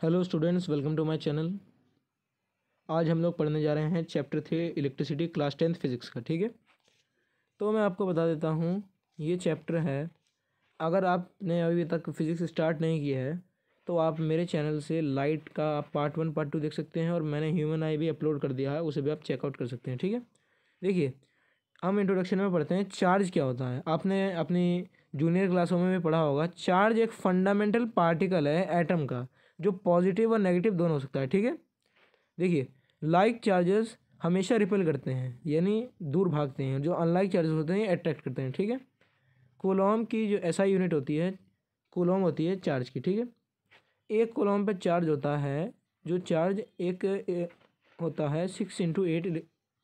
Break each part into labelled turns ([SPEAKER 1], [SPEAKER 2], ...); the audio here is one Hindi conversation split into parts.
[SPEAKER 1] Hello students, welcome to my channel. आज हम लोग पढ़ने जा रहे हैं chapter 3 electricity class 10th physics का। ठीक है, तो मैं आपको बता देता हूँ ये चैप्टर है। अगर आपने अभी तक फिज़िक्स स्टार्ट नहीं किया है तो आप मेरे चैनल से लाइट का आप पार्ट 1 पार्ट 2 देख सकते हैं, और मैंने ह्यूमन आई भी अपलोड कर दिया है, उसे भी आप चेकआउट कर सकते हैं। ठीक है, देखिए हम इंट्रोडक्शन में पढ़ते हैं चार्ज क्या होता है। आपने अपनी जूनियर क्लासों में भी पढ़ा होगा, चार्ज एक फंडामेंटल पार्टिकल है एटम का, जो पॉजिटिव और नेगेटिव दोनों हो सकता है। ठीक है, देखिए लाइक चार्जेस हमेशा रिपेल करते हैं, यानी दूर भागते हैं, जो अनलाइक चार्जेस होते हैं अट्रैक्ट करते हैं। ठीक है, कूलॉम की जो एसआई यूनिट होती है, कूलॉम होती है चार्ज की। ठीक है, एक कूलॉम पे चार्ज होता है, जो चार्ज होता है 6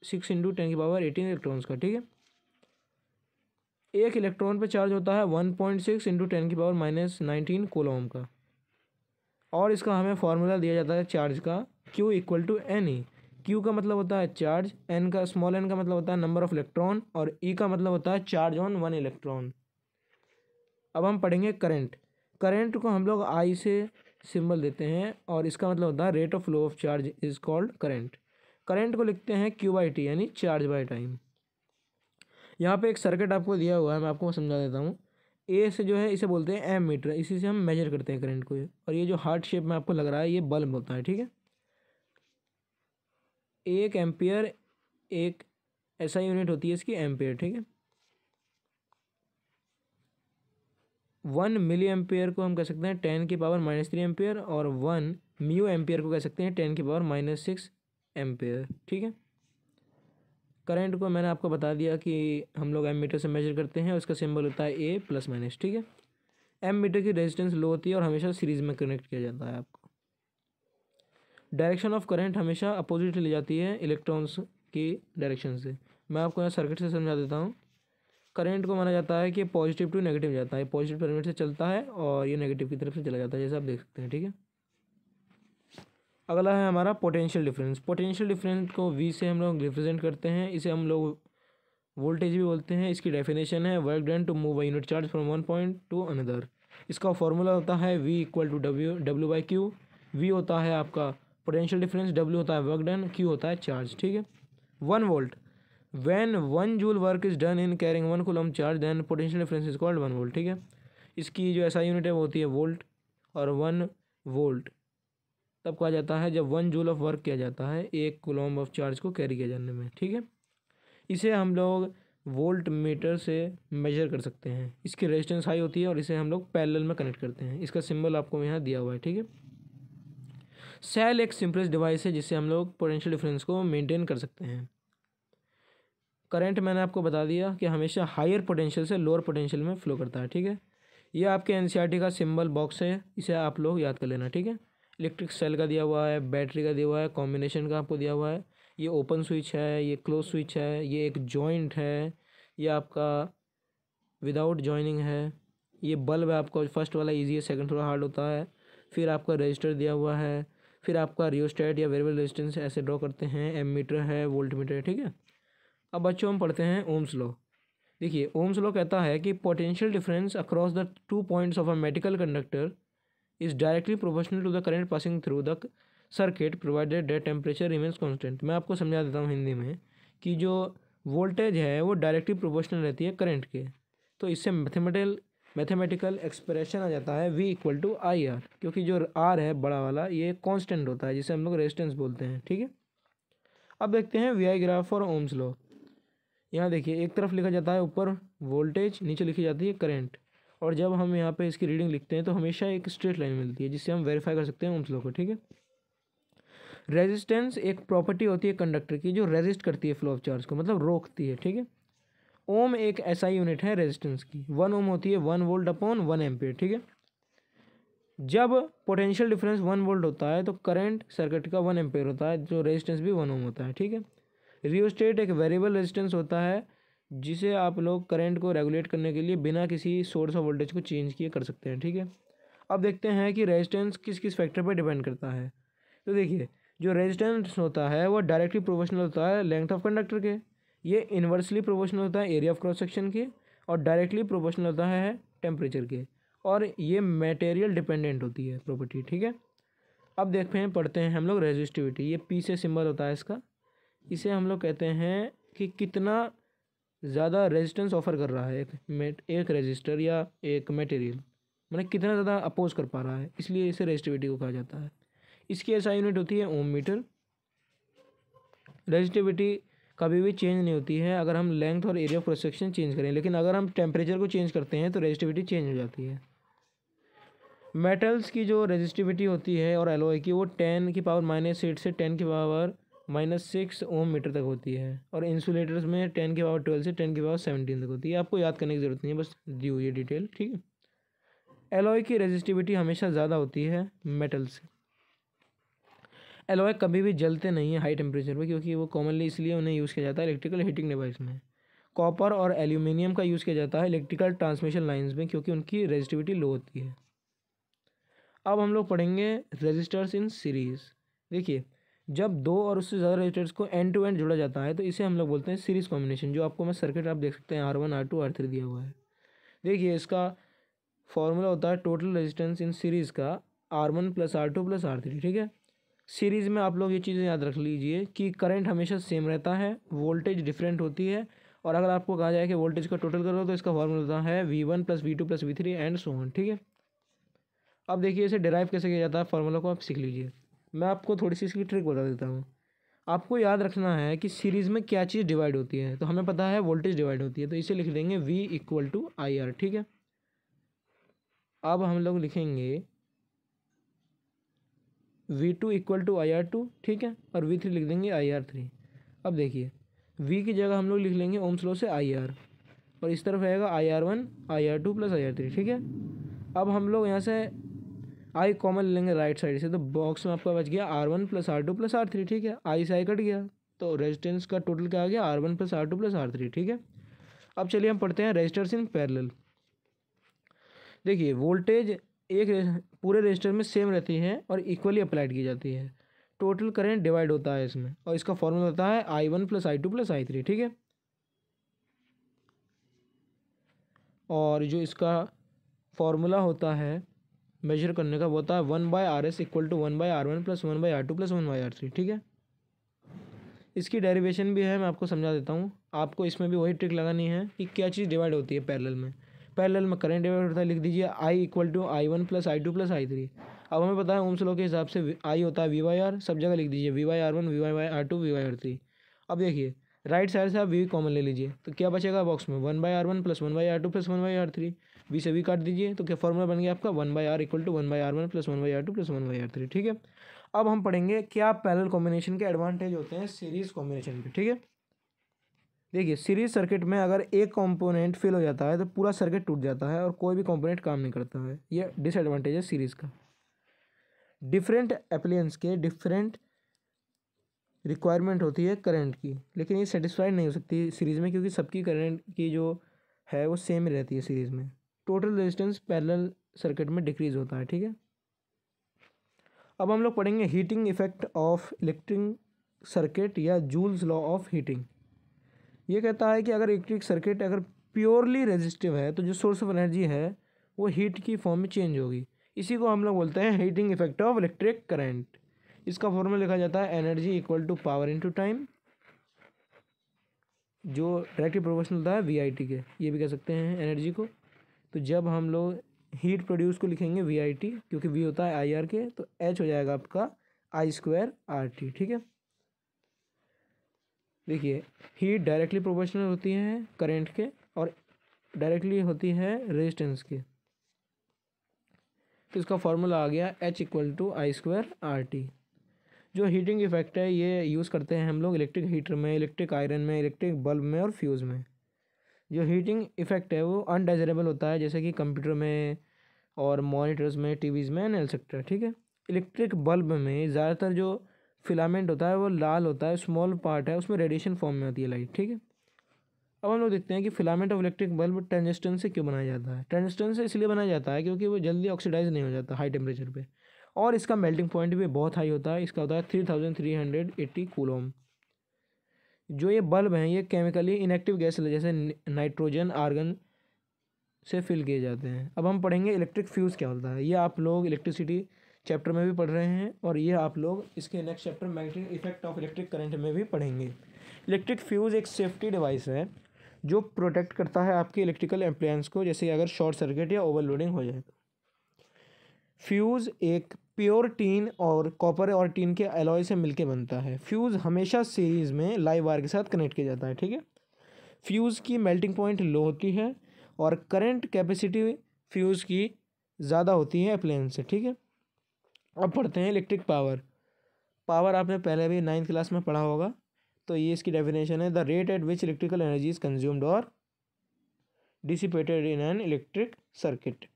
[SPEAKER 1] × 10⁻18 इलेक्ट्रॉन्स का। ठीक है, एक इलेक्ट्रॉन पे चार्ज होता है 1.6 × 10⁻−19 कूलॉम का। और इसका हमें फॉर्मूला दिया जाता है चार्ज का, Q = NE। Q का मतलब होता है चार्ज, N का स्मॉल n का मतलब होता है नंबर ऑफ इलेक्ट्रॉन, और E का मतलब होता है चार्ज ऑन 1 इलेक्ट्रॉन। अब हम पढ़ेंगे करंट। करंट को हम लोग I से सिंबल देते हैं, और इसका मतलब होता है rate of flow of charge is called current. Current को लिखते हैं Q/T, यानी चार्ज बाय टाइम। यहाँ पे एक सर्किट आपको दिया हुआ है, मैं आपको समझा देता हूँ। ए से जो है इसे बोलते हैं एम मीटर, इसी से हम मेजर करते हैं करंट को। और ये जो हार्ट शेप में आपको लग रहा है, ये बल्ब होता है। ठीक है, 1 एम्पियर एक ऐसा यूनिट होती है इसकी, एम्पियर। ठीक है, 1 मिली एम्पियर को हम कह सकते हैं 10⁻³ एम्पियर, और 1 म्यू एम्पियर को कह सकते हैं 10⁻6 एम्पियर। ठीक है, करंट को मैंने आपको बता दिया कि हम लोग एम मीटर से मेजर करते हैं, उसका सिंबल होता है ए +-। ठीक है, एम मीटर की रेजिस्टेंस लो होती है और हमेशा सीरीज में कनेक्ट किया जाता है। आपको डायरेक्शन ऑफ करंट हमेशा अपोजिट ले जाती है इलेक्ट्रॉन्स की डायरेक्शन से। मैं आपको यहाँ सर्किट से समझा देता हूँ। करंट को माना जाता है कि पॉजिटिव टू नेगेटिव जाता है, पॉजिटिव टर्मिनल से चलता है और ये नेगेटिव की तरफ से चला जाता है, जैसे आप देख सकते हैं। ठीक है, अगला है हमारा पोटेंशियल डिफरेंस। पोटेंशियल डिफरेंस को वी से हम लोग रिप्रेजेंट करते हैं, इसे हम लोग वोल्टेज भी बोलते हैं। इसकी डेफिनेशन है work done to move a unit charge from one point to another. इसका फॉर्मूला होता है V = W/Q। वी होता है आपका पोटेंशियल डिफरेंस, W होता है वर्क डन, Q होता है चार्ज। ठीक है, 1 volt, when 1 joule work is done in carrying 1 coulomb charge, then potential difference is called 1 volt. ठीक है, इसकी जो ऐसा यूनिट है वो होती है वोल्ट, और 1 वोल्ट तब कहा जाता है जब 1 जूल ऑफ वर्क किया जाता है 1 कूलम ऑफ चार्ज को कैरी किया जाने में। ठीक है, इसे हम लोग वोल्ट मीटर से मेजर कर सकते हैं। इसकी रेजिस्टेंस हाई होती है और इसे हम लोग पैरेलल में कनेक्ट करते हैं। इसका सिंबल आपको यहाँ दिया हुआ है। ठीक है, सेल एक सिंपलेस्ट डिवाइस है जिससे हम लोग पोटेंशियल डिफरेंस को मेंटेन कर सकते हैं। करंट मैंने आपको बता दिया कि हमेशा हायर पोटेंशियल से लोअर पोटेंशियल में फ्लो करता है। ठीक है, ये आपके एनसीईआरटी का सिंबल बॉक्स है, इसे आप लोग याद कर लेना। ठीक है, इलेक्ट्रिक सेल का दिया हुआ है, बैटरी का दिया हुआ है, कॉम्बिनेशन का आपको दिया हुआ है। ये ओपन स्विच है, ये क्लोज स्विच है, ये एक जॉइंट है, ये आपका विदाउट जॉइनिंग है। ये बल्ब है आपका, फर्स्ट वाला इजी है, सेकंड थोड़ा हार्ड होता है। फिर आपका रजिस्टर दिया हुआ है, फिर आपका रियोस्टेट या वेरिएबल रेजिस्टेंस ऐसे ड्रॉ करते हैं, एम मीटर है, वोल्ट मीटर है। ठीक है, अब बच्चों हम पढ़ते हैं ओम्स लॉ। देखिए ओम्स लॉ कहता है कि potential difference across the 2 points of a metallic conductor is directly proportional to the current passing through the circuit provided that temperature remains constant. मैं आपको समझा देता हूँ हिंदी में कि जो वोल्टेज है वो डायरेक्टली प्रोपोर्शनल रहती है करंट के। तो इससे मैथमेटिकल एक्सप्रेशन आ जाता है V = IR, क्योंकि जो R है बड़ा वाला ये कांस्टेंट होता है, जिसे हम लोग रेजिस्टेंस बोलते हैं। ठीक है, अब देखते हैं VI ग्राफ और ओम्स लॉ। यहाँ देखिए एक तरफ लिखा जाता है ऊपर वोल्टेज, नीचे लिखी जाती है करंट, और जब हम यहाँ पे इसकी रीडिंग लिखते हैं तो हमेशा एक स्ट्रेट लाइन मिलती है, जिससे हम वेरीफाई कर सकते हैं ओम्स लॉ को। ठीक है, रेजिस्टेंस एक प्रॉपर्टी होती है कंडक्टर की जो रेजिस्ट करती है फ्लो ऑफ चार्ज को, मतलब रोकती है। ठीक है, ओम एक ऐसा यूनिट है रेजिस्टेंस की। 1 ओम होती है 1 वोल्ट अपॉन 1 एम्पियर। ठीक है, जब पोटेंशियल डिफरेंस 1 वोल्ट होता है तो करंट सर्किट का 1 एम्पियर होता है, जो रेजिस्टेंस भी 1 ओम होता है। ठीक है, रियोस्टेट एक वेरिएबल रेजिस्टेंस होता है, जिसे आप लोग करंट को रेगुलेट करने के लिए बिना किसी सोर्स ऑफ वोल्टेज को चेंज किए कर सकते हैं। ठीक है, अब देखते हैं कि रेजिस्टेंस किस किस फैक्टर पर डिपेंड करता है। तो देखिए जो रेजिस्टेंस होता है वो डायरेक्टली प्रोपोर्शनल होता है लेंथ ऑफ कंडक्टर के, ये इन्वर्सली प्रोपोर्शनल होता है एरिया ऑफ क्रॉस सेक्शन के, और डायरेक्टली प्रोपोर्शनल होता है टेम्परेचर के, और ये मटेरियल डिपेंडेंट होती है प्रॉपर्टी। ठीक है, अब देखते हैं, पढ़ते हैं हम लोग रेजिस्टिविटी। ये पी से सिंबल होता है इसका। इसे हम लोग कहते हैं कि कितना ज़्यादा रेजिस्टेंस ऑफर कर रहा है एक रेजिस्टर या एक मटेरियल, मतलब कितना ज़्यादा अपोज कर पा रहा है, इसलिए इसे रेजिस्टिविटी को कहा जाता है। इसकी ऐसा यूनिट होती है ओम मीटर। रेजिस्टिविटी कभी भी चेंज नहीं होती है अगर हम लेंथ और area of cross section change करें, लेकिन अगर हम टेम्परेचर को चेंज करते हैं तो रेजिस्टिविटी चेंज हो जाती है। मेटल्स की जो रेजिस्टिविटी होती है और एलॉय की, वो 10⁻⁻8 से 10⁻⁻6 ओम मीटर तक होती है, और इंसुलेटर्स में 10⁻12 से 10⁻17 तक होती है। आपको याद करने की ज़रूरत नहीं है, बस दी हुई है डिटेल, ठीक है। एलॉय की रेजिस्टिविटी हमेशा ज़्यादा होती है मेटल से। एलॉय कभी भी जलते नहीं है हाई टेम्परेचर पर, क्योंकि वो कॉमनली इसलिए उन्हें यूज़ किया जाता है इलेक्ट्रिकल हीटिंग डिवाइस में। कॉपर और एल्यूमिनियम का यूज़ किया जाता है इलेक्ट्रिकल ट्रांसमिशन लाइन्स में, क्योंकि उनकी रेजिस्टिविटी लो होती है। अब हम लोग पढ़ेंगे रेजिस्टर्स इन सीरीज़। देखिए, जब दो और उससे ज़्यादा रेजिस्टर्स को एंड टू एंड जोड़ा जाता है तो इसे हम लोग बोलते हैं सीरीज़ कॉम्बिनेशन। जो आपको मैं सर्किट आप देख सकते हैं R1 R2 R3 दिया हुआ है। देखिए, इसका फॉर्मूला होता है टोटल रेजिस्टेंस इन सीरीज़ का R1 + R2 + R3, ठीक है। सीरीज़ में आप लोग ये चीज़ें याद रख लीजिए कि करंट हमेशा सेम रहता है, वोल्टेज डिफरेंट होती है, और अगर आपको कहा जाए कि वोल्टेज का टोटल करो तो इसका फॉर्मूला होता है V1 + V2 + V3 and so on, ठीक है। अब देखिए, इसे डिराइव कैसे किया जाता है, फार्मूला को आप सीख लीजिए। मैं आपको थोड़ी सी इसकी ट्रिक बता देता हूँ। आपको याद रखना है कि सीरीज़ में क्या चीज़ डिवाइड होती है, तो हमें पता है वोल्टेज डिवाइड होती है, तो इसे लिख देंगे V = IR, ठीक है। अब हम लोग लिखेंगे V2 = IR2, ठीक है, और V3 लिख देंगे IR3। अब देखिए, V की जगह हम लोग लिख लेंगे ओम्स लॉ से IR, और इस तरफ रहेगा IR1 IR2 + IR3, ठीक है। अब हम लोग यहाँ से आई कॉमन लेंगे राइट साइड से, तो बॉक्स में आपका बच गया R1 + R2 + R3, ठीक है। आई से आई कट गया, तो रेजिस्टेंस का टोटल क्या आ गया, R1 + R2 + R3, ठीक है। अब चलिए हम पढ़ते हैं रेजिस्टर्स इन पैरेलल। देखिए, वोल्टेज एक पूरे रेजिस्टर में सेम रहती है और इक्वली अप्लाइड की जाती है। टोटल करंट डिवाइड होता है इसमें, और इसका फॉर्मूला होता है I1 + I2 + I3, ठीक है। और जो इसका फॉर्मूला होता है मेजर करने का, वो होता है 1/RS = 1/R1 + 1/R2 + 1/R3, ठीक है। इसकी डेरिवेशन भी है, मैं आपको समझा देता हूँ। आपको इसमें भी वही ट्रिक लगानी है कि क्या चीज़ डिवाइड होती है पैरेलल में। पैरेलल में करंट डिवाइड होता है, लिख दीजिए I = I1 + I2 + I3। अब हमें पता है ओम्स लॉ के हिसाब से I होता है V/R, सब जगह लिख दीजिए V/R1 V/R2 V/R3। अब देखिए, राइट साइड से आप V कॉमन ले लीजिए, तो क्या बचेगा बॉक्स में 1/R1 + 1/R2 + 1/R3। V से V काट दीजिए, तो क्या फॉर्मूला बन गया आपका 1/R = 1/R1 + 1/R2 + 1/R3, ठीक है। अब हम पढ़ेंगे क्या पैरेलल कॉम्बिनेशन के एडवांटेज होते हैं सीरीज़ कॉम्बिनेशन पे, ठीक है। देखिए, सीरीज सर्किट में अगर एक कंपोनेंट फेल हो जाता है तो पूरा सर्किट टूट जाता है और कोई भी कंपोनेंट काम नहीं करता है। ये डिसएडवांटेज है सीरीज़ का। डिफरेंट एप्लियंस के डिफरेंट रिक्वायरमेंट होती है करंट की, लेकिन ये सेटिस्फाइड नहीं हो सकती सीरीज़ में, क्योंकि सबकी करंट की जो है वो सेम ही रहती है सीरीज़ में। टोटल रेजिस्टेंस पैरेलल सर्किट में डिक्रीज होता है, ठीक है। अब हम लोग पढ़ेंगे heating effect of electric circuit या जूल्स लॉ ऑफ हीटिंग। ये कहता है कि अगर इलेक्ट्रिक सर्किट अगर प्योरली रेजिस्टिव है तो जो सोर्स ऑफ एनर्जी है वो हीट की फॉर्म में चेंज होगी। इसी को हम लोग बोलते हैं heating effect of electric current. इसका फॉर्मूला लिखा जाता है एनर्जी = पावर इनटू टाइम, जो डायरेक्टली प्रोपोर्शनल होता है VIT के, ये भी कह सकते हैं एनर्जी को। तो जब हम लोग हीट प्रोड्यूस को लिखेंगे VIT, क्योंकि V होता है IR के, तो H हो जाएगा आपका I² RT, ठीक है। देखिए, हीट डायरेक्टली प्रोपोर्शनल होती है करंट के और डायरेक्टली होती है रेजिस्टेंस के, तो इसका फॉर्मूला आ गया H = I² RT। जो हीटिंग इफेक्ट है ये यूज़ करते हैं हम लोग इलेक्ट्रिक हीटर में, इलेक्ट्रिक आयरन में, इलेक्ट्रिक बल्ब में और फ्यूज़ में। जो हीटिंग इफेक्ट है वो अनडिज़रेबल होता है, जैसे कि कंप्यूटर में और मॉनिटर्स में, टीवीज़ में, एटसेट्रा, ठीक है। इलेक्ट्रिक बल्ब में ज़्यादातर जो फिलामेंट होता है वो लाल होता है, स्मॉल पार्ट है, उसमें रेडिएशन फॉर्म में होती है लाइट, ठीक है। अब हम लोग देखते हैं कि filament of electric bulb tungsten से क्यों बनाया जाता है। टंगस्टन से इसलिए बनाया जाता है क्योंकि वो जल्दी ऑक्सीडाइज नहीं हो जाता हाई टेम्परेचर पे, और इसका मेल्टिंग पॉइंट भी बहुत हाई होता है। इसका होता है 3380 कूलम। जो ये बल्ब हैं ये केमिकली इनएक्टिव गैस जैसे नाइट्रोजन, आर्गन से फिल किए जाते हैं। अब हम पढ़ेंगे इलेक्ट्रिक फ्यूज़ क्या होता है। ये आप लोग इलेक्ट्रिसिटी चैप्टर में भी पढ़ रहे हैं, और ये आप लोग इसके next chapter magnetic effect of electric current में भी पढ़ेंगे। इलेक्ट्रिक फ्यूज़ एक सेफ्टी डिवाइस है जो प्रोटेक्ट करता है आपके इलेक्ट्रिकल अप्लायंस को, जैसे कि अगर शॉर्ट सर्किट या ओवरलोडिंग हो जाए तो। फ्यूज़ एक प्योर टीन और कॉपर और टीन के एलॉय से मिलके बनता है। फ्यूज़ हमेशा सीरीज़ में लाइव वायर के साथ कनेक्ट किया जाता है, ठीक है। फ्यूज़ की मेल्टिंग पॉइंट लो होती है और करंट कैपेसिटी फ्यूज़ की ज़्यादा होती है अप्लायंस से, ठीक है। अब पढ़ते हैं इलेक्ट्रिक पावर। पावर आपने पहले भी 9th क्लास में पढ़ा होगा, तो ये इसकी डेफिनेशन है, the rate at which electrical energy is consumed और dissipated in an electric circuit.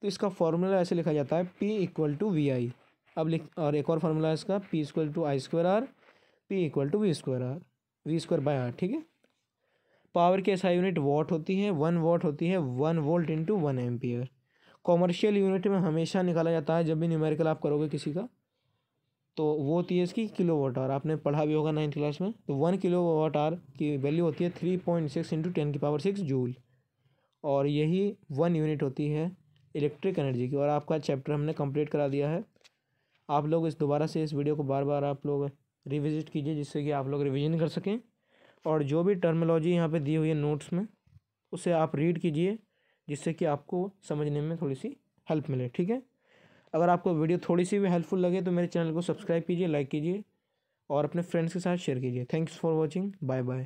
[SPEAKER 1] तो इसका फॉर्मूला ऐसे लिखा जाता है, P equal to V I. अब और एक और फार्मूला है इसका, P equal to I square R, P equal to V square by R, ठीक है। पावर की एसआई यूनिट वॉट होती है, 1 वॉट होती है 1 volt into 1 ampere. Commercial unit में हमेशा निकाला जाता है जब भी न्यूमेरिकल आप करोगे किसी का, तो वो होती है इसकी किलो वाट आवर। आपने पढ़ा भी होगा 9th क्लास में। तो 1 किलो वाट आवर की वैल्यू होती है 3.6 इंटू 10⁶ जूल, और यही 1 यूनिट होती है इलेक्ट्रिक एनर्जी की। और आपका चैप्टर हमने कंप्लीट करा दिया है। आप लोग दोबारा से इस वीडियो को बार बार आप लोग रिविजिट कीजिए, जिससे कि आप लोग रिवीजन कर सकें, और जो भी टर्मिनोलॉजी यहाँ पे दी हुई है नोट्स में उसे आप रीड कीजिए, जिससे कि आपको समझने में थोड़ी सी हेल्प मिले, ठीक है। अगर आपको वीडियो थोड़ी सी भी हेल्पफुल लगे तो मेरे चैनल को सब्सक्राइब कीजिए, लाइक कीजिए और अपने फ्रेंड्स के साथ शेयर कीजिए। Thanks for watching, bye bye.